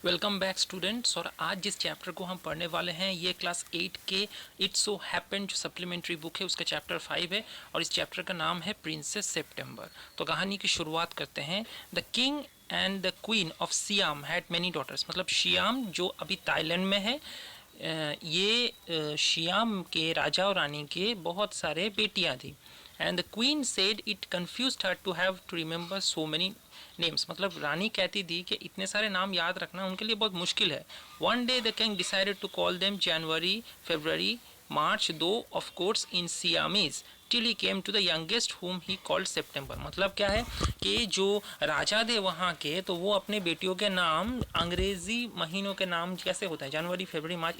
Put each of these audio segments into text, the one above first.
Welcome back students. और आज जिस चैप्टर को हम पढ़ने वाले हैं ये क्लास 8 के इट्स सो हैपेंड जो सप्लीमेंट्री बुक है उसका चैप्टर 5 है और इस चैप्टर का नाम है प्रिंसेस सितंबर। तो कहानी की शुरुआत करते हैं। The king and the queen of Siam had many daughters, मतलब सियाम जो अभी थाईलैंड में है, ये सियाम के राजा और रानी के बहुत सारे बेटियां थी। And the queen said it confused her to have to remember so many names, मतलब रानी कहती थी कि इतने सारे नाम याद रखना उनके लिए बहुत मुश्किल है। One day the king decided to call them January, February, March, though of course in Siamese till he came to the youngest whom he called सितंबर। मतलब क्या है कि जो राजा थे वहाँ के, तो वो अपने बेटियों के नाम अंग्रेजी महीनों के नाम कैसे होता है, जनवरी, फरवरी, मार्च,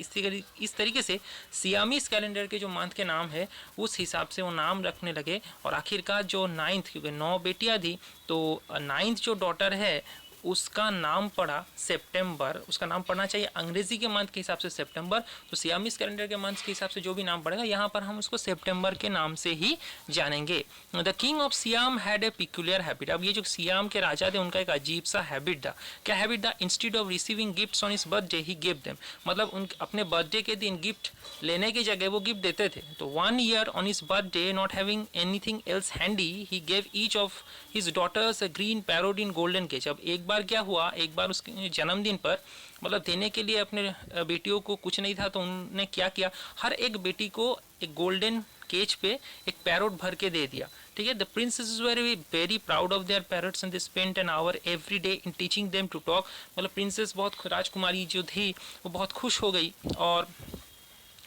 इस तरीके से सियामीज कैलेंडर के जो मंथ के नाम है उस हिसाब से वो नाम रखने लगे। और आखिरकार जो नाइन्थ, क्योंकि 9 बेटियां थी, तो नाइन्थ जो डॉटर है उसका नाम पड़ा सितंबर। उसका नाम पढ़ना चाहिए अंग्रेजी के मंथ के हिसाब से सितंबर, तो सियामीज कैलेंडर के मंथ के हिसाब से जो भी नाम पड़ेगा यहाँ पर हम उसको सितंबर के नाम से ही जानेंगे। The king of Siam had a peculiar habit. अब ये जो सियाम के राजा थे उनका एक अजीब सा हैबिट था। क्या हैबिट था? Instead of receiving gifts on his birthday he give them, मतलब उन अपने बर्थडे के दिन गिफ्ट लेने की जगह वो गिफ्ट देते थे। तो 1 year on his birthday, not having anything else handy, he gave each of his daughters a green parrot in golden cage. अब एक बार क्या हुआ, एक बार उसके जन्मदिन पर, मतलब देने के लिए अपने बेटियों को कुछ नहीं था, तो उन्होंने क्या किया, हर एक बेटी को एक गोल्डन केज पे एक पैरोट भर के दे दिया। ठीक है। The princess were very proud of their parrots and they spent an hour every day in teaching them to talk. मतलब प्रिंसेस बहुत, राजकुमारी जो थी वो बहुत खुश हो गई और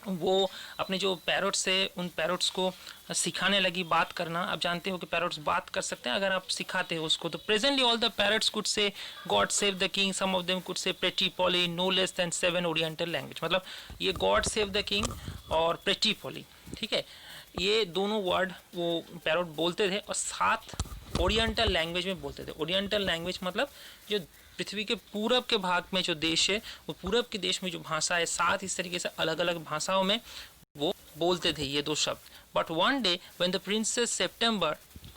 वो अपने जो पैरोट्स से उन पैरोट्स को सिखाने लगी बात करना। आप जानते हो कि पैरोट्स बात कर सकते हैं अगर आप सिखाते हो उसको। तो presently all the parrots could say God save the king, some of them could say pretty Polly, no less than 7 oriental language. मतलब ये गॉड सेव द किंग और प्रेटी पॉली, ठीक है, ये दोनों वर्ड वो पैरोट बोलते थे और 7 ओरिएंटल लैंग्वेज में बोलते थे। ओरिएंटल लैंग्वेज मतलब जो पृथ्वी के पूरब के भाग में जो देश है, वो पूरब के देश में जो भाषा है, 7 इस तरीके से अलग अलग भाषाओं में वो बोलते थे ये 2 शब्द। But one day when the princess September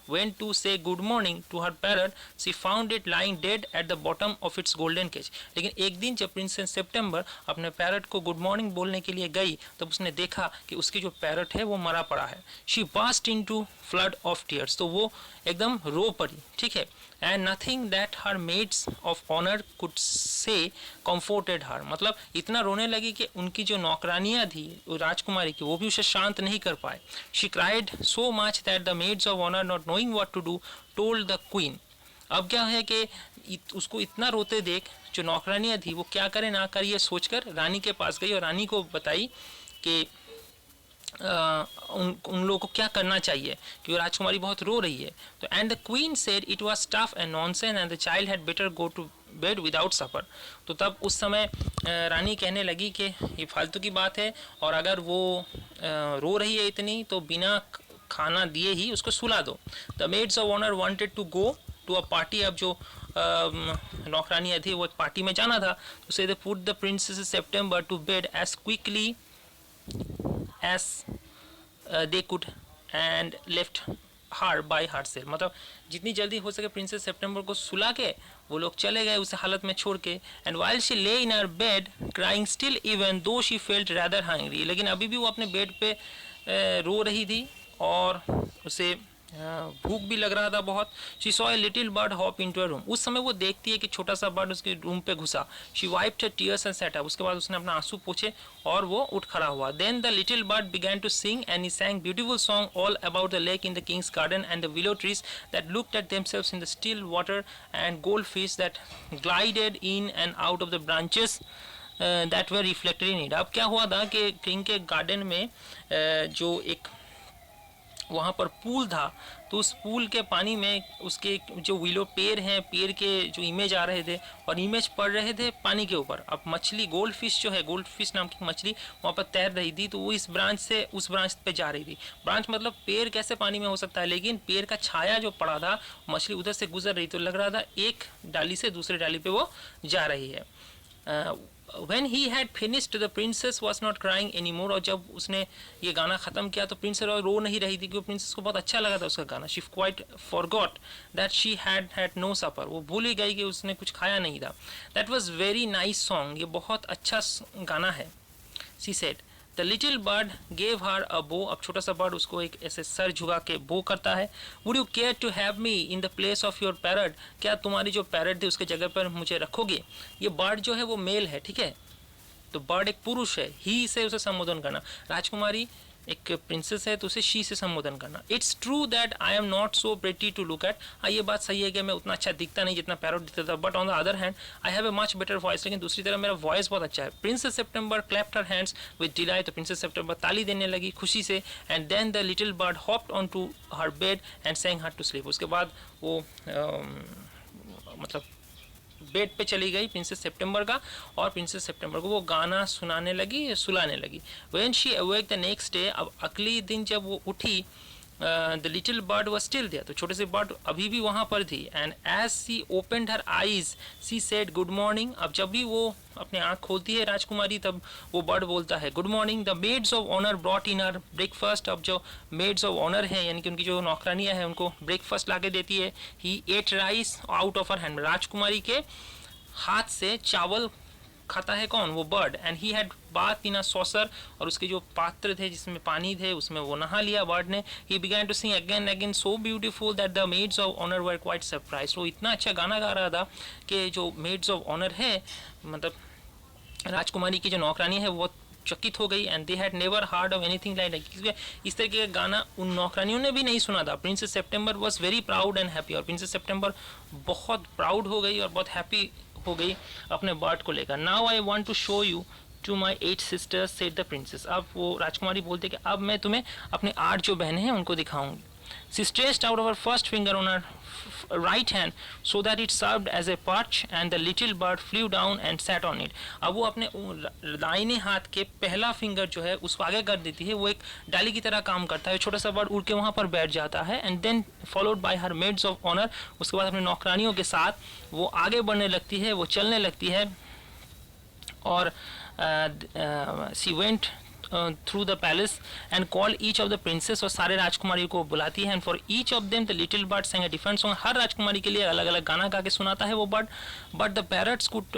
went to say good morning to her parrot, she found it lying dead at the bottom of its golden cage. लेकिन एक दिन जब प्रिंसेस सितंबर अपने पैरट को गुड मॉर्निंग बोलने के लिए गई, तब उसने देखा कि उसकी जो पैरट है वो मरा पड़ा है। She burst into flood of tears, तो वो एकदम रो पड़ी, ठीक है। And nothing that her maids of honor could say comforted her, मतलब इतना रोने लगी कि उनकी जो नौकरानियां थी राजकुमारी की, वो भी उसे शांत नहीं कर पाए। She cried so much that the maids of honor, not knowing what to do, told the queen. अब क्या है कि उसको इतना रोते देख जो नौकरानियां थी वो क्या करे ना करे ये सोचकर रानी के पास गई और रानी को बताई कि उन लोगों को क्या करना चाहिए कि राजकुमारी बहुत रो रही है। तो and the queen said it was tough and nonsense and the child had better go to bed without supper. तो तब उस समय रानी कहने लगी कि ये फालतू की बात है और अगर वो रो रही है इतनी तो बिना खाना दिए ही उसको सुला दो। The maids of honour wanted to go to a party. अब जो नौकरानियाँ थी वो एक पार्टी में जाना था, तो so they put the princess September to bed as quickly as they could and left her by herself। मतलब जितनी जल्दी हो सके प्रिंसेस सितंबर को सुला के वो लोग चले गए उस हालत में छोड़ के। And while she lay in her bed crying still even though she felt rather hungry, लेकिन अभी भी वो अपने बेड पे रो रही थी और उसे भूख भी लग रहा था बहुत। She saw a little bird hop into her room। उस समय वो देखती है कि छोटा सा बर्ड उसके रूम पे घुसा। She wiped her tears and sat up। उसके बाद उसने अपना आंसू पोंछे और वो उठ खड़ा हुआ। Then the little bird began to sing and he sang beautiful song all about the lake in the king's garden and the willow trees that looked at themselves in the still water and goldfish that glided in and out of the branches that were reflected in it। अब क्या हुआ था कि king के garden में जो एक वहाँ पर पूल था, तो उस पूल के पानी में उसके जो विलो पेड़ हैं, पेड़ के जो इमेज आ रहे थे और इमेज पड़ रहे थे पानी के ऊपर। अब मछली, गोल्ड फिश जो है, गोल्ड फिश नाम की मछली वहाँ पर तैर रही थी, तो वो इस ब्रांच से उस ब्रांच पे जा रही थी। ब्रांच मतलब पेड़ कैसे पानी में हो सकता है, लेकिन पेड़ का छाया जो पड़ा था, मछली उधर से गुजर रही, तो लग रहा था एक डाली से दूसरे डाली पे वो जा रही है। When he had finished, the princess was not crying anymore. और जब उसने ये गाना ख़त्म किया तो प्रिंसेस रो नहीं रही थी, क्योंकि प्रिंसेस को बहुत अच्छा लगा था उसका गाना. She quite forgot that she had no supper. वो भूल ही गई कि उसने कुछ खाया नहीं था. That was very nice song. ये बहुत अच्छा गाना है. She said. The little bird gave her a bow. अब छोटा सा बर्ड उसको एक ऐसे सर झुका के बो करता है. Would you care to have me in the place of your parrot? क्या तुम्हारी जो पैरट थी उसके जगह पर मुझे रखोगे? ये बर्ड जो है वो मेल है, ठीक है, तो बर्ड एक पुरुष है. ही से उसे संबोधन करना. राजकुमारी एक प्रिंसेस है तो उसे शी से संबोधन करना. It's true that I am not so pretty to look at. हाँ, ये बात सही है कि मैं उतना अच्छा दिखता नहीं जितना पैरोट दिखता था. But on the other hand I have a much better voice. लेकिन दूसरी तरफ मेरा वॉइस बहुत अच्छा है. Princess September clapped her hands with delight. तो प्रिंसेस सेप्टेम्बर ताली देने लगी खुशी से. And then the little bird hopped on to her bed and sang her to sleep. उसके बाद वो मतलब बेड पे चली गई प्रिंसेस सेप्टेम्बर का, और प्रिंसेस सेप्टेम्बर को वो गाना सुलाने लगी. When she awake the next day, अब अगले दिन जब वो उठी, the little bird was still there. तो छोटे से बर्ड अभी भी वहाँ पर थी. And as she opened her eyes she said good morning. अब जब भी वो अपने आँख खोलती है राजकुमारी, तब वो बर्ड बोलता है good morning. The maids of honour brought in her breakfast. अब जो मेड्स ऑफ ऑनर हैं, यानी कि उनकी जो नौकरानियाँ हैं, उनको ब्रेकफास्ट ला के देती है. He ate rice out of her hand. राजकुमारी के हाथ से चावल खाता है कौन? वो bird. And he had bath in a saucer. और उसके जो पात्र थे जिसमें पानी थे उसमें वो नहा लिया बर्ड ने. He began to sing again again so beautiful that the maids of honour were quite surprise. वो इतना अच्छा गाना गा रहा था कि जो मेड्स ऑफ ऑनर है, मतलब राजकुमारी की जो नौकरानी है, वो चकित हो गई. And they had never hard of anything like. इस तरीके का गाना उन नौकरानियों ने भी नहीं सुना था. Princess September was very proud and happy. और प्रिंसेस सेप्टेम्बर बहुत प्राउड हो गई और बहुत हैप्पी हो गई अपने बर्ड को लेकर. Now I want to show you to my 8 sisters said the princess. अब वो राजकुमारी बोलते कि अब मैं तुम्हें अपने 8 जो बहनें हैं उनको दिखाऊंगी. She stretched out her first finger on her right hand so that it served as a perch, and the little bird flew down and sat on it. अब वो अपने दाहिने हाथ के पहला फिंगर जो है उसको आगे कर देती है. वो एक डाली की तरह काम करता है. छोटा सा बर्ड उड़ के वहाँ पर बैठ जाता है. And then followed by her maids of honour. उसके बाद अपने नौकरानियों के साथ वो आगे बढ़ने लगती है, वो चलने लगती है. और she went through the palace and call each of the princess. और सारे राजकुमारी को बुलाती है. And for each of them the little bird sang a different song. हर राजकुमारी के लिए अलग अलग गाना गा के सुनाता है वो bird. But the parrots could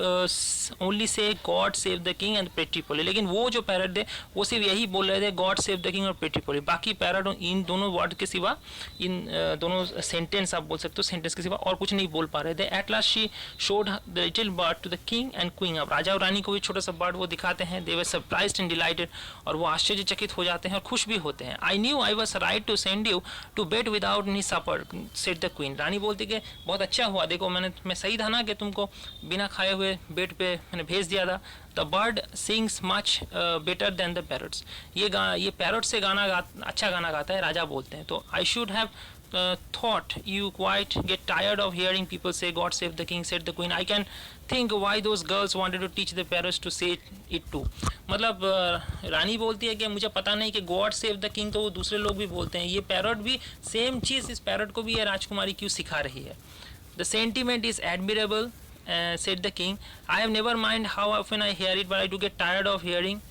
only say God save the king and pretty Polly. लेकिन वो जो पैरट थे वो सिर्फ यही बोल रहे थे गॉड सेव द किंग और प्रेटी पोली. बाकी पैरट इन दोनों वर्ड के सिवा, इन दोनों सेंटेंस आप बोल सकते हो, सेंटेंस के सिवा और कुछ नहीं बोल पा रहे थे. At last she showed the little bird to the king and queen. अब राजा और रानी को भी छोटा सा बर्ड वो दिखाते हैं. दे वर सरप्राइज्ड एंड डिलाइटेड. और वो आश्चर्यचकित हो जाते हैं और खुश भी होते हैं. I knew I was right to send you to bed without any supper said the queen. रानी बोलती कि बहुत अच्छा हुआ, देखो मैं सही था ना कि तुमको बिना खाए हुए बेड पे मैंने भेज दिया था. The bird sings much better than the parrots. ये पैरट से अच्छा गाना गाता है, राजा बोलते हैं. तो I should have thought you quite get tired of hearing people say God save the king, said the queen. I can think why those girls wanted to teach the parrots to say it too. मतलब रानी बोलती है कि मुझे पता नहीं कि God save the king तो वो दूसरे लोग भी बोलते हैं, ये पैरट भी सेम चीज़ इस पैरट को भी ये राजकुमारी क्यों सिखा रही है. The sentiment is admirable said the king. I have never mind how often I hear it, but I do get tired of hearing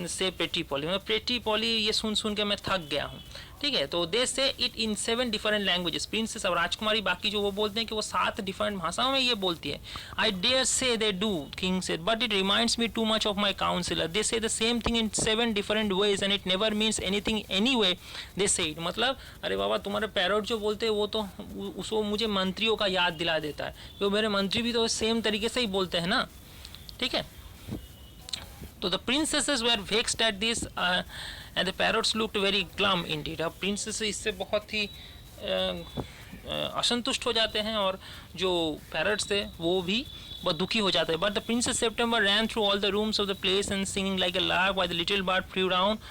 say pretty Polly. मतलब pretty Polly ये सुन के मैं थक गया हूँ. ठीक है, तो दे say it in 7 different languages. Princess और राजकुमारी बाकी जो वो बोलते हैं कि वो 7 डिफरेंट भाषाओं में ये बोलती है. I dare say they do, king said, but it reminds me too much of my councillor. They say the same thing in 7 different ways and it never means anything any way. They say it मतलब अरे बाबा तुम्हारे parrot जो बोलते हैं वो तो उसको मुझे मंत्रियों का याद दिला देता है. वो मेरे मंत्री भी तो सेम तरीके से ही बोलते हैं ना. ठीक है, तो the princesses were vexed at this and the parrots looked very glum indeed. अब princesses इससे बहुत ही असंतुष्ट हो जाते हैं और जो parrots थे वो भी बहुत दुखी हो जाते हैं. But the princess September ran through all the rooms of the place and singing like a lark while the little bird flew down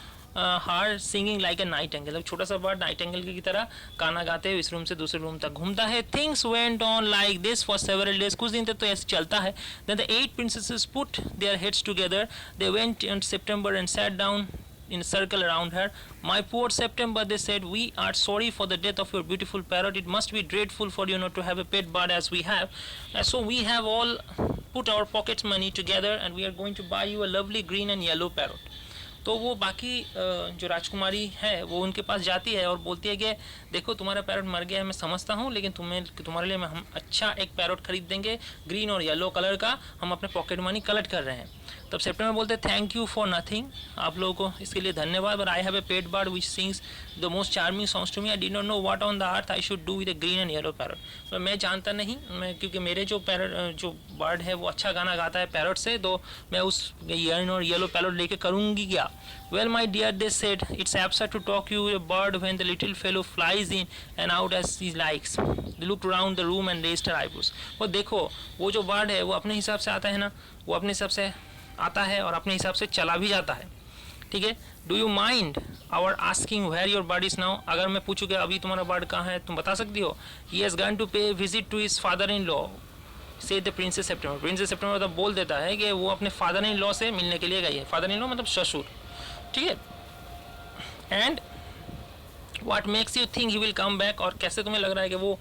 her singing like a nightingale. अब छोटा सा बर्ड नाइटिंगेल की तरह गाना गाते हुए इस रूम से दूसरे रूम तक घूमता है. Things went on like this for several days. कुछ दिन तक तो ऐसे चलता है. Then the 8 princesses put their heads together. They went in September and sat down in a circle around her. My poor September, they said, we are sorry for the death of your beautiful parrot. It must be dreadful for you not to have a pet bird as we have. So we have all put our pocket money together and we are going to buy you a lovely green and yellow parrot. तो वो बाकी जो राजकुमारी है वो उनके पास जाती है और बोलती है कि देखो तुम्हारा पैरट मर गया है, मैं समझता हूँ, लेकिन तुम्हारे लिए हम अच्छा एक पैरट खरीद देंगे ग्रीन और येलो कलर का, हम अपने पॉकेट मनी कलेक्ट कर रहे हैं। तब सेप्टेम्बर बोलते हैं थैंक यू फॉर नथिंग, आप लोगों को इसके लिए धन्यवाद, but I have a pet bird which sings the most charming songs to me, I did not know what on the earth I should do with a green and yellow parrot. तो मैं जानता नहीं, मैं क्योंकि मेरे जो bird है वो अच्छा गाना गाता है पैरट से, तो मैं उस ग्रीन और येलो पैरट लेके करूँगी क्या। Well, my dear, they said, it's absurd to talk you a bird when the little fellow flies in and out as he likes. They looked around the room and raised her eyebrows. वो देखो, वो जो bird है वो अपने हिसाब से आता है ना, वो अपने हिसाब से आता है और अपने हिसाब से चला भी जाता है, ठीक है। Do you mind our asking where your bird is now, अगर मैं पूछूँ कि अभी तुम्हारा बर्ड कहाँ है, तुम बता सकती हो। He has gone to pay visit to his father in law, say the princess September. Princess September मतलब बोल देता है कि वो अपने फादर इन लॉ से मिलने के लिए गई है। फादर इन लॉ मतलब ससुर, ठीक है। And what makes you think he will come back, और कैसे तुम्हें लग रहा है कि वो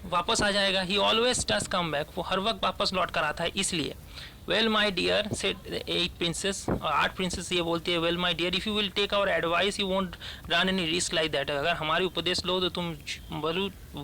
वापस आ जाएगा। He always does come back, वो हर वक्त वापस लौट कर आता है इसलिए। Well my dear said 8 princess, और 8 प्रिंसेस ये बोलती है well my dear if you will take our advice you won't run any risk like that, अगर हमारी उपदेश लो तो तुम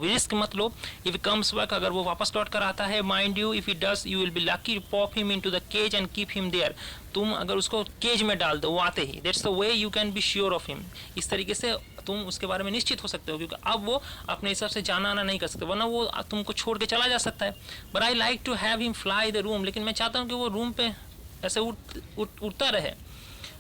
रिस्क मत लो। इफ कम्स बैक, अगर वो वापस लौट कर आता है, mind you if it does you will be lucky pop him into the cage and keep him there, तुम अगर उसको केज में डाल दो वो आते ही, that's the way you can be sure of him, इस तरीके से तुम उसके बारे में निश्चित हो सकते हो, क्योंकि अब वो अपने हिसाब से जाना आना नहीं कर सकते, वरना वो तुमको छोड़ के चला जा सकता है। But I like to have him fly the room, लेकिन मैं चाहता हूँ कि वो रूम पे ऐसे उड़ता रहे।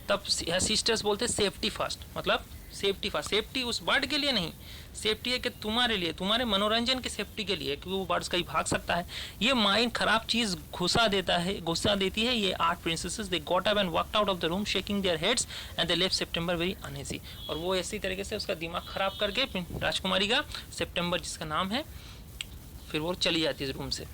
तब सिस्टर्स बोलते सेफ्टी फर्स्ट, मतलब सेफ्टी फर्स्ट, सेफ्टी उस बर्ड के लिए नहीं, सेफ्टी है कि तुम्हारे लिए, तुम्हारे मनोरंजन की सेफ्टी के लिए, क्योंकि वो बर्ड्स कहीं भाग सकता है। ये माइंड खराब चीज़ घुसा देती है ये 8 princesses. They got up and walked out of the room shaking their heads and they left September very uneasy, और वो इसी तरीके से उसका दिमाग खराब करके राजकुमारी का, सेप्टेम्बर जिसका नाम है, फिर वो चली जाती है रूम से।